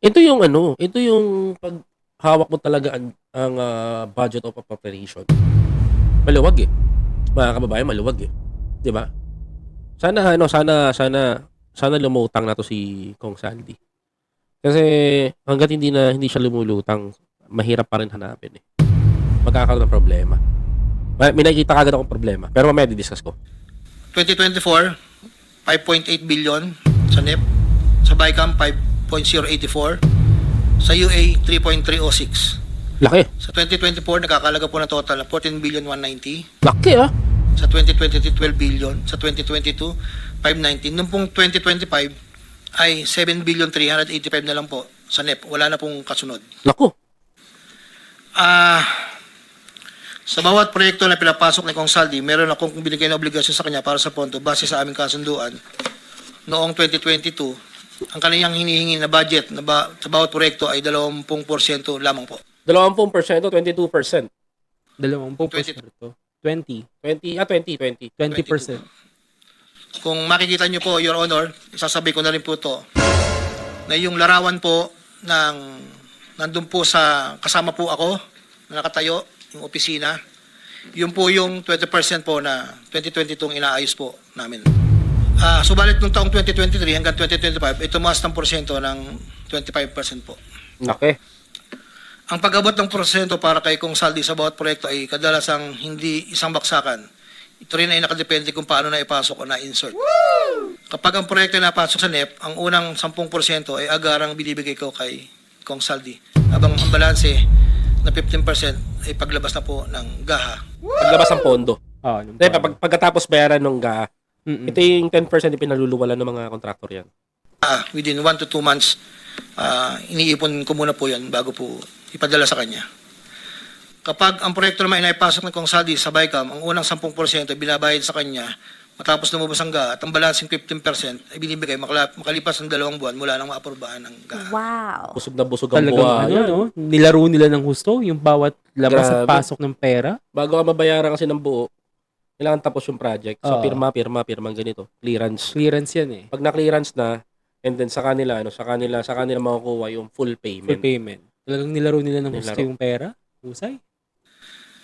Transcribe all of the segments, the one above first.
Ito yung ano, ito yung 'pag hawak mo talaga ang budget of operation. Maluwag, eh. Mga kababayan, maluwag, eh, 'di ba? Sana ano, sana lumutang na 'to si Kong Sandy. Kasi hangga't hindi siya lumulutang, mahirap pa rin hanapin, eh. Magkakaroon ng problema. May nakikita kaagad akong problema, pero mamaya di-discuss ko. 2024, 5.8 billion sa NEP. Sa BICAM, 5.084. Sa UA, 3.306. Laki, Sa 2024, nakakalaga po ng total na 14 billion 190. laki, ah. Sa 2023, 12 billion. Sa 2022, 519. Noong pong 2025 ay 7 billion 385 na lang po sa NEP. Wala na pong kasunod. Naku, Sa bawat proyekto na pinapasok ni Kong Saldi, meron akong binigay na obligasyon sa kanya para sa pondo base sa aming kasunduan. Noong 2022, ang kanyang hinihingi na budget sa bawat proyekto ay 20% lamang po. 20%, 22%. 20%. 20. 20%. Kung makikita niyo po, Your Honor, isasabi ko na rin po to, na yung larawan po nandun po sa, kasama po ako, na nakatayo, yung opisina, yun po yung 20% po na 2022 inaayos po namin. Subalit nung taong 2023 hanggang 2025, ito tumaas ng porsyento ng 25% po. Laki. Ang pag-abot ng porsyento para kay Kong Saldi sa bawat proyekto ay kadalasang hindi isang baksakan. Ito rin ay nakadepende kung paano na ipasok o na-insert. Kapag ang proyekto ay napasok sa NEP, ang unang 10% ay agarang binibigay ko kay Kong Saldi. Habang ang balanse na 15% ay paglabas na po ng GAHA. Paglabas ng pondo. Nung Diba, pagkatapos bayaran ng GA, Mm-mm. ito yung 10% yung pinaluluwalan ng mga kontraktor yan. Within 1 to 2 months, iniipon ko muna po yan bago po ipadala sa kanya. Kapag ang proyekto naman ay naipasok ng Kong Saldi sa BICAM, ang unang 10% ay binabayad sa kanya matapos lumabas ang GA at ang balancing 15% ay binibigay makalipas ng 2 buwan mula nang maaprubahan ng GA. Wow. Busog na busog ang Talagang buhay. no? Nilaro nila ng husto yung bawat labas at Grabe. pasok ng pera. Bago ka mabayaran kasi ng buo, kailangan tapos yung project. So, Oo. pirma, ganito. Clearance. Clearance yan eh. Pag na-clearance na, and then sa kanila makukuha yung full For payment. payment. Talagang nilaro nila ng husto Nilaro. yung pera. Husay.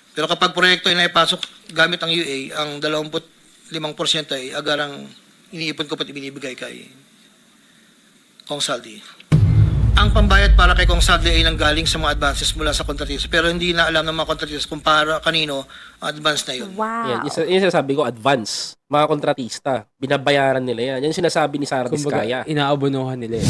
Pero kapag proyekto ay naipasok gamit ang UA, ang 25% ay agarang iniipon ko pati binibigay kay Kong Saldi. Ang pambayad para kay Kong Saldi ay nanggaling sa mga advances mula sa kontratista, pero hindi na alam ng mga kontratista kung para kanino ang advance na yun. Yan, Wow. yung sinasabi ko, advance. Mga kontratista, binabayaran nila yan. Yan yung sinasabi ni Sara Kumbaga, Vizcaya. inaabonohan nila eh.